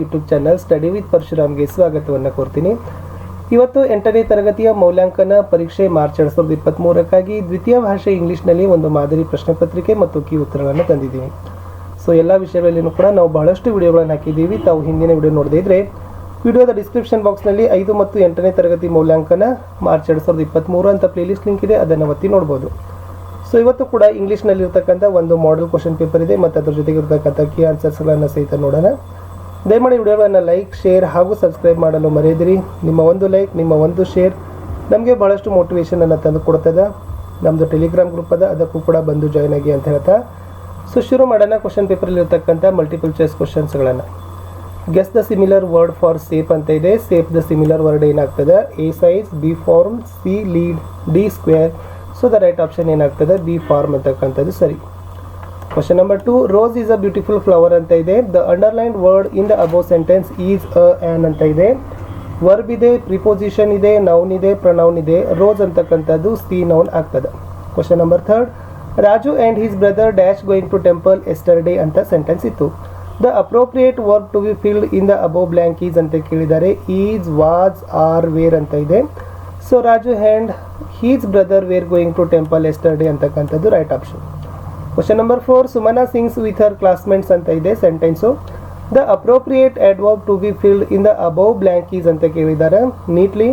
YouTube channel study with ಪರಶುರಾಮ್ಗೆ ಸ್ವಾಗತವನ್ನು ಕೋರ್ತೀನಿ. ಇವತ್ತು 8ನೇ ತರಗತಿಯ ಮೌಲ್ಯಾಂಕನ ಪರೀಕ್ಷೆ ಮಾರ್ಚ್ 2023 ದ್ವಿತೀಯ ಭಾಷೆ ಇಂಗ್ಲಿಷ್ನಲ್ಲಿ ಒಂದು ಮಾದರಿ ಪ್ರಶ್ನೆ ಪತ್ರಿಕೆ ಮತ್ತು ಕೀ ಉತ್ತರಗಳನ್ನು ತಂದಿದ್ದೀವಿ. ಸೊ ಎಲ್ಲ ವಿಷಯಗಳಲ್ಲಿನೂ ಕೂಡ ನಾವು ಬಹಳಷ್ಟು ವಿಡಿಯೋಗಳನ್ನು ಹಾಕಿದ್ದೀವಿ. ತಾವು ಹಿಂದಿನ ವಿಡಿಯೋ ನೋಡದೇ ಇದ್ರೆ ವಿಡಿಯೋದ ಡಿಸ್ಕ್ರಿಪ್ಷನ್ ಬಾಕ್ಸ್ನಲ್ಲಿ 5 ಮತ್ತು 8ನೇ ತರಗತಿ ಮೌಲ್ಯಾಂಕನ ಮಾರ್ಚ್ 2023 ಅಂತ ಪ್ಲೇಲಿಸ್ಟ್ ಲಿಂಕ್ ಇದೆ, ಅದನ್ನು ಒತ್ತಿ ನೋಡ್ಬೋದು. ಸೊ ಇವತ್ತು ಕೂಡ ಇಂಗ್ಲೀಷ್ನಲ್ಲಿ ಇರತಕ್ಕಂಥ ಒಂದು ಮಾಡೆಲ್ ಕ್ವಶನ್ ಪೇಪರ್ ಇದೆ ಮತ್ತು ಅದ್ರ ಜೊತೆಗೆ ಇರತಕ್ಕಂಥ ಕೀ ಆನ್ಸರ್ಸ್ಗಳನ್ನು ಸಹಿತ ನೋಡೋಣ. ದಯಮಾಡಿ ವಿಡಿಯೋಗಳನ್ನು ಲೈಕ್, ಶೇರ್ ಹಾಗೂ ಸಬ್ಸ್ಕ್ರೈಬ್ ಮಾಡಲು ಮರೆಯದಿರಿ. ನಿಮ್ಮ ಒಂದು ಲೈಕ್, ನಿಮ್ಮ ಒಂದು ಶೇರ್ ನಮಗೆ ಭಾಳಷ್ಟು ಮೋಟಿವೇಶನನ್ನು ತಂದು ಕೊಡ್ತದೆ. ನಮ್ಮದು ಟೆಲಿಗ್ರಾಮ್ ಗ್ರೂಪ್ ಅದ, ಅದಕ್ಕೂ ಕೂಡ ಬಂದು ಜಾಯ್ನ್ ಆಗಿ ಅಂತ ಹೇಳ್ತಾ ಸೊ ಶುರು ಮಾಡೋಣ. ಕ್ವಶನ್ ಪೇಪರಲ್ಲಿ ಇರತಕ್ಕಂಥ ಮಲ್ಟಿಪಲ್ ಚಾಯ್ಸ್ ಕ್ವಶನ್ಸ್ಗಳನ್ನು. Guess the similar word for shape ಅಂತ ಇದೆ. ಸೇಪ್ ದ ಸಿಮಿಲರ್ ವರ್ಡ್ ಏನಾಗ್ತದೆ? A size, B form, C lead, D square. So the right option ಏನಾಗ್ತದೆ? ಬಿ ಫಾರ್ಮ್ ಅಂತಕ್ಕಂಥದ್ದು ಸರಿ. Question number 2, rose is a beautiful flower ಅಂತ ಇದೆ. The underlined word in the above sentence is a an ಅಂತ ಇದೆ. Verb ಇದೆ, preposition ಇದೆ, noun ಇದೆ, ಪ್ರನೌನ್ ಇದೆ. ರೋಸ್ ಅಂತಕ್ಕಂಥದ್ದು ಸಿ ನೌನ್ ಆಗ್ತದೆ. Question number 3, Raju and his brother dash going to temple yesterday ಅಂತ ಸೆಂಟೆನ್ಸ್ ಇತ್ತು. The appropriate verb to be filled in the above blank is ಅಂತ ಕೇಳಿದ್ದಾರೆ. ಈಸ್, ವಾಸ್, ಆರ್, ವೇರ್ ಅಂತ ಇದೆ. So Raju and his brother were going to temple yesterday ಅಂತಕ್ಕಂಥದ್ದು right option. Question number 4, Sumana sings with her classmates ಅಂತ ಇದೆ sentence. The appropriate adverb to be filled in the above blank is ಅಂತ ಕೇಳಿದ್ದಾರೆ. Neatly,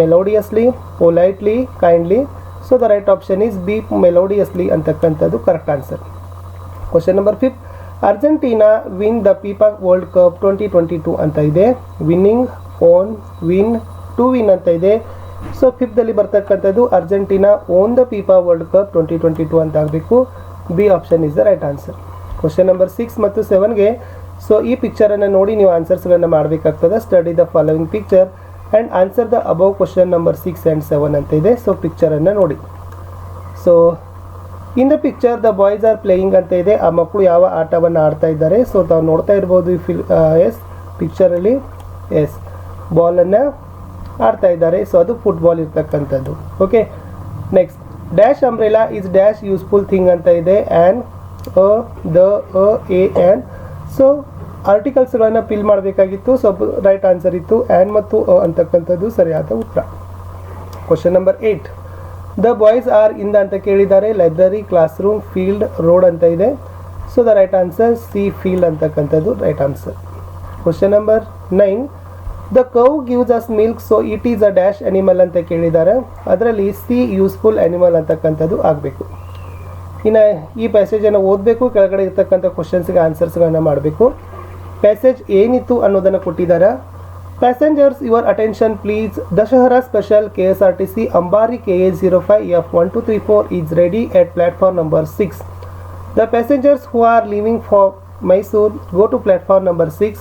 melodiously, politely, kindly. So the right option is B, melodiously ಅಂತಕ್ಕಂಥದ್ದು correct answer. Question number 5, Argentina win the FIFA World Cup 2022 ಅಂತ ಇದೆ. Winning, won, win, to win ಅಂತ ಇದೆ. So ಫಿಫ್ತಲ್ಲಿ ಬರ್ತಕ್ಕಂಥದ್ದು Argentina won the FIFA World Cup 2022 ಅಂತ ಆಗಬೇಕು. B option is the right answer. Question number 6 ಮತ್ತು 7ಗೆ ಸೊ ಈ ಪಿಕ್ಚರನ್ನು ನೋಡಿ ನೀವು ಆನ್ಸರ್ಸ್ಗಳನ್ನು ಮಾಡಬೇಕಾಗ್ತದೆ. Study the following picture and answer the above question number 6 and 7 ಅಂತ ಇದೆ. ಸೊ ಪಿಕ್ಚರನ್ನು ನೋಡಿ. So in the picture the boys are playing ಅಂತ ಇದೆ. ಆ ಮಕ್ಕಳು ಯಾವ ಆಟವನ್ನು ಆಡ್ತಾ ಇದ್ದಾರೆ? ಸೊ ತಾವು ನೋಡ್ತಾ ಇರ್ಬೋದು ಎಸ್ ಪಿಕ್ಚರಲ್ಲಿ ಎಸ್ ಬಾಲನ್ನು ಆಡ್ತಾ ಇದ್ದಾರೆ. ಸೊ ಅದು ಫುಟ್ಬಾಲ್ ಇರ್ತಕ್ಕಂಥದ್ದು. Okay, next dash umbrella is dash useful thing ಅಂತ ಇದೆ. An, a, the, a, a, an. So ಆರ್ಟಿಕಲ್ಸ್ಗಳನ್ನು ಫಿಲ್ ಮಾಡಬೇಕಾಗಿತ್ತು. ಸೊ ರೈಟ್ ಆನ್ಸರ್ ಇತ್ತು ಆ್ಯಂಡ್ ಮತ್ತು ಅ ಅಂತಕ್ಕಂಥದ್ದು ಸರಿಯಾದ ಉತ್ತರ. Question number 8, the boys are in the ಅಂತ ಕೇಳಿದ್ದಾರೆ. Library, classroom, field, road ಅಂತ ಇದೆ. So the right answer C, field ಅಂತಕ್ಕಂಥದ್ದು right answer. Question number 9, the cow gives us milk so it is a dash animal ಅಂತ ಕೇಳಿದ್ದಾರೆ. ಅದರಲ್ಲಿ C, useful animal ಅಂತಕ್ಕಂಥದ್ದು ಆಗಬೇಕು. ಇನ್ನು ಈ ಪ್ಯಾಸೇಜನ್ನು ಓದಬೇಕು, ಕೆಳಗಡೆ ಇರ್ತಕ್ಕಂಥ ಕ್ವಶನ್ಸ್ಗೆ ಆನ್ಸರ್ಸ್ಗಳನ್ನು ಮಾಡಬೇಕು. ಪ್ಯಾಸೇಜ್ ಏನಿತ್ತು ಅನ್ನೋದನ್ನು ಕೊಟ್ಟಿದ್ದಾರೆ. Passengers your attention please. Dasara special KSRTC Ambari KA05F1234 is ready at platform number 6. The passengers who are leaving for Mysuru go to platform number 6.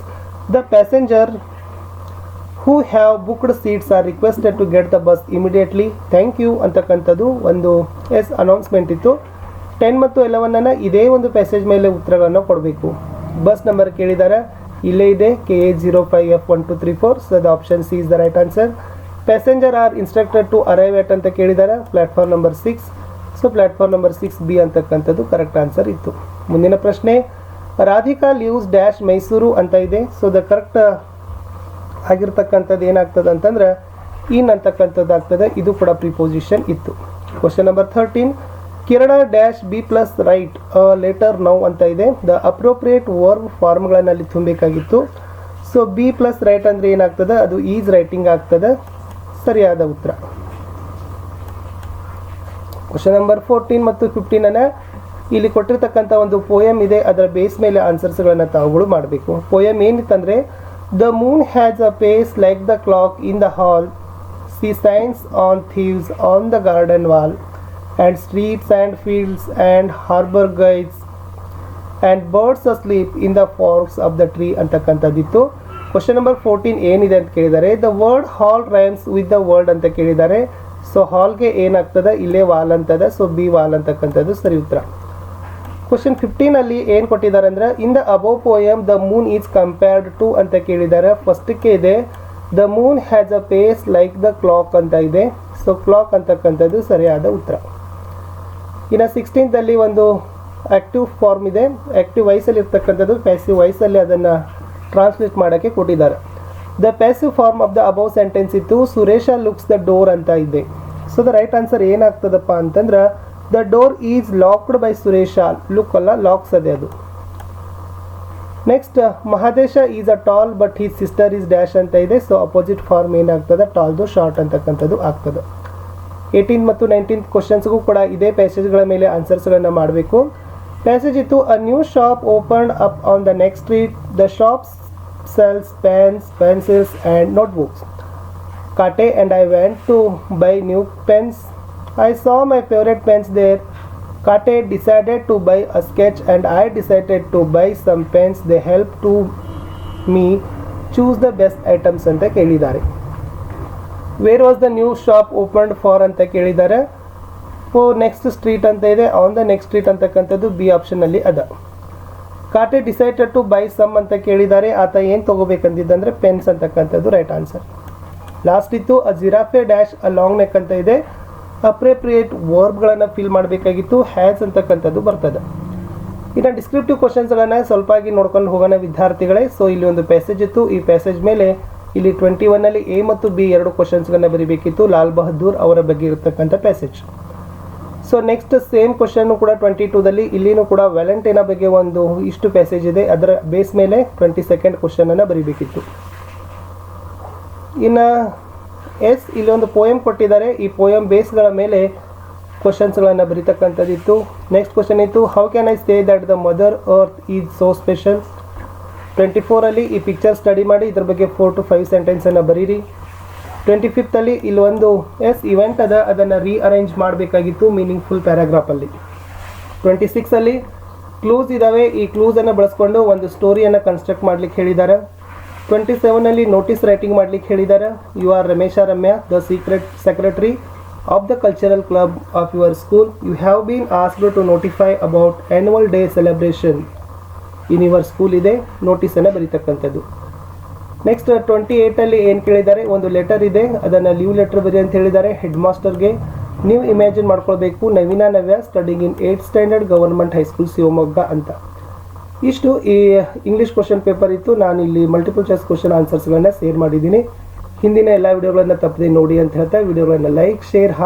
The passenger who have booked seats are requested to get the bus immediately. Thank you ಅಂತಕ್ಕಂಥದ್ದು ಒಂದು announcement ಇತ್ತು. 10 ಮತ್ತು 11 ಇದೇ ಒಂದು passage ಮೇಲೆ ಉತ್ತರಗಳನ್ನು ಕೊಡಬೇಕು. Bus number ಕೇಳಿದ್ದಾರೆ, ಇಲ್ಲೇ ಇದೆ KA05F1234. So the option C is the right answer. Passenger are instructed to arrive at ಅಂತ ಕೇಳಿದ್ದಾರೆ. Platform number 6. So platform number 6B ಅಂತಕ್ಕಂಥದ್ದು ಕರೆಕ್ಟ್ ಆನ್ಸರ್ ಇತ್ತು. ಮುಂದಿನ ಪ್ರಶ್ನೆ, ರಾಧಿಕಾ ಲೀವ್ಸ್ ಡ್ಯಾಶ್ ಮೈಸೂರು ಅಂತ ಇದೆ. ಸೊ ದ ಕರೆಕ್ಟ್ ಆಗಿರ್ತಕ್ಕಂಥದ್ದು ಏನಾಗ್ತದೆ ಅಂತಂದ್ರೆ ಇನ್ ಅಂತಕ್ಕಂಥದ್ದು ಆಗ್ತದೆ. ಇದು ಕೂಡ ಪ್ರಿಪೋಸಿಷನ್ ಇತ್ತು. ಕ್ವಶನ್ ನಂಬರ್ 13, ಕಿರಣ dash B plus right a letter now ಅಂತ ಇದೆ. ದ ಅಪ್ರೋಪ್ರಿಯೇಟ್ ವರ್ಬ್ ಫಾರ್ಮ್ಗಳನ್ನು ಅಲ್ಲಿ ತುಂಬಬೇಕಾಗಿತ್ತು. ಸೊ ಬಿ ಪ್ಲಸ್ ರೈಟ್ ಅಂದರೆ ಏನಾಗ್ತದೆ? ಅದು ಈಸ್ ರೈಟಿಂಗ್ ಆಗ್ತದೆ. ಸರಿಯಾದ ಉತ್ತರ. ಕ್ವಶನ್ ನಂಬರ್ 14 ಮತ್ತು 15 ಇಲ್ಲಿ ಕೊಟ್ಟಿರ್ತಕ್ಕಂಥ ಒಂದು ಪೋಯಮ್ ಇದೆ. ಅದರ ಬೇಸ್ ಮೇಲೆ ಆನ್ಸರ್ಸ್ಗಳನ್ನು ತಾವುಗಳು ಮಾಡಬೇಕು. ಪೋಯಮ್ ಏನಿತ್ತಂದರೆ, the moon has a face like the clock in the hall. She shines on thieves on the garden wall, and streets and fields and harbor guides and birds asleep in the forks of the tree ಅಂತಕ್ಕಂಥದ್ದಿತ್ತು. Question number 14 ಏನಿದೆ ಅಂತ ಕೇಳಿದ್ದಾರೆ. The word hall rhymes with the word ಅಂತ ಕೇಳಿದ್ದಾರೆ. So ಹಾಲ್ಗೆ ಏನಾಗ್ತದೆ? ಇಲ್ಲೇ wall ಅಂತದ. So B wall ಅಂತಕ್ಕಂಥದ್ದು ಸರಿ ಉತ್ತರ. ಕ್ವಶನ್ 15 ಅಲ್ಲಿ ಏನು ಕೊಟ್ಟಿದ್ದಾರೆ ಅಂದರೆ, in the above poem the moon is compared to ಅಂತ ಕೇಳಿದ್ದಾರೆ. ಫಸ್ಟಕ್ಕೆ ಇದೆ the moon has a face like the clock ಅಂತ ಇದೆ. ಸೊ ಕ್ಲಾಕ್ ಅಂತಕ್ಕಂಥದ್ದು ಸರಿಯಾದ ಉತ್ತರ. ಇನ್ನು 16th ಒಂದು ಆ್ಯಕ್ಟಿವ್ ಫಾರ್ಮ್ ಇದೆ. ಆ್ಯಕ್ಟಿವ್ ವಾಯ್ಸಲ್ಲಿ ಇರ್ತಕ್ಕಂಥದ್ದು, ಪ್ಯಾಸಿವ್ ವಾಯ್ಸಲ್ಲಿ ಅದನ್ನು ಟ್ರಾನ್ಸ್ಲೇಟ್ ಮಾಡೋಕ್ಕೆ ಕೊಟ್ಟಿದ್ದಾರೆ. The passive form of the above sentence ಇತ್ತು ಸುರೇಶ ಲುಕ್ಸ್ ದ ಡೋರ್ ಅಂತ ಇದೆ. ಸೊ ದ ರೈಟ್ ಆನ್ಸರ್ ಏನಾಗ್ತದಪ್ಪ ಅಂತಂದ್ರೆ the door is locked by Suresha. Look ಅಲ್ಲ, ಲಾಕ್ಸ್ ಅದೇ ಅದು. Next Mahadesha is a tall but his sister is dash ಅಂತ ಇದೆ. ಸೊ ಅಪೋಸಿಟ್ ಫಾರ್ಮ್ ಏನಾಗ್ತದೆ, ಟಾಲ್ದು ಶಾರ್ಟ್ ಅಂತಕ್ಕಂಥದ್ದು ಆಗ್ತದೆ. 18 ಮತ್ತು 19 ಕ್ವಶನ್ಸ್ಗೂ ಕೂಡ ಇದೇ ಪ್ಯಾಸೇಜ್ಗಳ ಮೇಲೆ ಆನ್ಸರ್ಸ್ಗಳನ್ನು ಮಾಡಬೇಕು. ಪ್ಯಾಸೇಜ್ ಇತ್ತು a new shop opened up on the next street. The shop sells pens, pencils and notebooks. Kate and I went to buy new pens. I saw my favorite pens there. Kate decided to buy a sketch and I decided to buy some pens. They helped to me choose the best items ಅಂತ ಕೇಳಿದ್ದಾರೆ. Where was the new shop opened for ಅಂತ ಕೇಳಿದ್ದಾರೆ. Next street ಅಂತ ಇದೆ, on the next street ಅಂತಕ್ಕಂಥದ್ದು B ಆಪ್ಷನಲ್ಲಿ ಅದ. Kate decided to buy some ಅಂತ ಕೇಳಿದ್ದಾರೆ. ಆತ ಏನು ತೊಗೋಬೇಕಂದಿದ್ದಂದ್ರೆ ಪೆನ್ಸ್ ಅಂತಕ್ಕಂಥದ್ದು ರೈಟ್ ಆನ್ಸರ್. ಲಾಸ್ಟ್ ಇತ್ತು a giraffe dash a long neck ಅಂತ ಇದೆ. ಅಪ್ರೇಪ್ರಿಯೇಟ್ ವರ್ಬ್ಗಳನ್ನು ಫಿಲ್ ಮಾಡಬೇಕಾಗಿತ್ತು. ಹ್ಯಾಸ್ ಅಂತಕ್ಕಂಥದ್ದು ಬರ್ತದೆ. ಇನ್ನು ಡಿಸ್ಕ್ರಿಪ್ಟಿವ್ ಕ್ವಶನ್ಸ್ಗಳನ್ನು ಸ್ವಲ್ಪ ಆಗಿ ನೋಡ್ಕೊಂಡು ಹೋಗೋಣ ವಿದ್ಯಾರ್ಥಿಗಳೇ. ಸೊ ಇಲ್ಲಿ ಒಂದು ಪ್ಯಾಸೇಜ್ ಇತ್ತು. ಈ ಪ್ಯಾಸೇಜ್ ಮೇಲೆ ಇಲ್ಲಿ 21ನಲ್ಲಿ ಎ ಮತ್ತು ಬಿ 2 ಕ್ವಶನ್ಸ್ಗಳನ್ನು ಬರೀಬೇಕಿತ್ತು. ಲಾಲ್ ಬಹದ್ದೂರ್ ಅವರ ಬಗ್ಗೆ ಇರತಕ್ಕಂಥ passage. So next same question ಕೂಡ 22ದಲ್ಲಿ ಇಲ್ಲಿನೂ ಕೂಡ ವ್ಯಾಲೆಂಟೈನಾ ಬಗ್ಗೆ ಒಂದು ಇಷ್ಟು ಪ್ಯಾಸೇಜ್ ಇದೆ. ಅದರ ಬೇಸ್ ಮೇಲೆ 22nd ಕ್ವಶನನ್ನು ಬರೀಬೇಕಿತ್ತು. ಇನ್ನು ಇಲ್ಲಿ ಒಂದು ಪೋಯಮ್ ಕೊಟ್ಟಿದ್ದಾರೆ. ಈ ಪೋಯಮ್ ಬೇಸ್ಗಳ ಮೇಲೆ ಕ್ವಶನ್ಸ್ಗಳನ್ನು ಬರೀತಕ್ಕಂಥದ್ದಿತ್ತು. ನೆಕ್ಸ್ಟ್ ಕ್ವಶನ್ ಇತ್ತು how can I say that the mother earth is so special. 24ಅಲ್ಲಿ ಈ ಪಿಕ್ಚರ್ ಸ್ಟಡಿ ಮಾಡಿ ಇದ್ರ ಬಗ್ಗೆ 4 to 5 ಸೆಂಟೆನ್ಸನ್ನು ಬರೀರಿ. 25ಲ್ಲಿ ಇಲ್ಲೊಂದು ಇವೆಂಟ್ ಅದ, ಅದನ್ನು ರೀಅರೇಂಜ್ ಮಾಡಬೇಕಾಗಿತ್ತು ಮೀನಿಂಗ್ಫುಲ್ ಪ್ಯಾರಾಗ್ರಾಫಲ್ಲಿ. 26ಅಲ್ಲಿ ಕ್ಲೂಸ್ ಇದ್ದಾವೆ. ಈ ಕ್ಲೂಸನ್ನು ಬಳಸ್ಕೊಂಡು ಒಂದು ಸ್ಟೋರಿಯನ್ನು ಕನ್ಸ್ಟ್ರಕ್ಟ್ ಮಾಡ್ಲಿಕ್ಕೆ ಹೇಳಿದ್ದಾರೆ. 27ನಲ್ಲಿ ನೋಟಿಸ್ ರೈಟಿಂಗ್ ಮಾಡ್ಲಿಕ್ಕೆ ಹೇಳಿದ್ದಾರೆ. You are Ramesh Ramya, the secretary of the cultural club of your school. You have been asked to notify about annual day celebration in your school ಇದೆ. ನೋಟಿಸನ್ನು ಬರೀತಕ್ಕಂಥದ್ದು. ನೆಕ್ಸ್ಟ್ 28ಅಲ್ಲಿ ಏನು ಕೇಳಿದ್ದಾರೆ, ಒಂದು ಲೆಟರ್ ಇದೆ, ಅದನ್ನು ಲೀವ್ ಲೆಟರ್ ಬರಿ ಅಂತ ಹೇಳಿದ್ದಾರೆ ಹೆಡ್ ಮಾಸ್ಟರ್ಗೆ. ನೀವು ಇಮ್ಯಾಜಿನ್ ಮಾಡ್ಕೊಳ್ಬೇಕು Naveena Navya studying in 8th standard government high school Shivamogga ಅಂತ. ಇಷ್ಟು ಈ ಇಂಗ್ಲೀಷ್ ಕ್ವಶನ್ ಪೇಪರ್ ಇತ್ತು. ನಾನು ಇಲ್ಲಿ ಮಲ್ಟಿಪಲ್ ಚಾಯ್ಸ್ ಕ್ವಶನ್ ಆನ್ಸರ್ಸ್ಗಳನ್ನು ಶೇರ್ ಮಾಡಿದ್ದೀನಿ. ಹಿಂದಿನ ಎಲ್ಲ ವಿಡಿಯೋಗಳನ್ನು ತಪ್ಪದೆ ನೋಡಿ ಅಂತ ಹೇಳ್ತಾ ವಿಡಿಯೋಗಳನ್ನು ಲೈಕ್, ಶೇರ್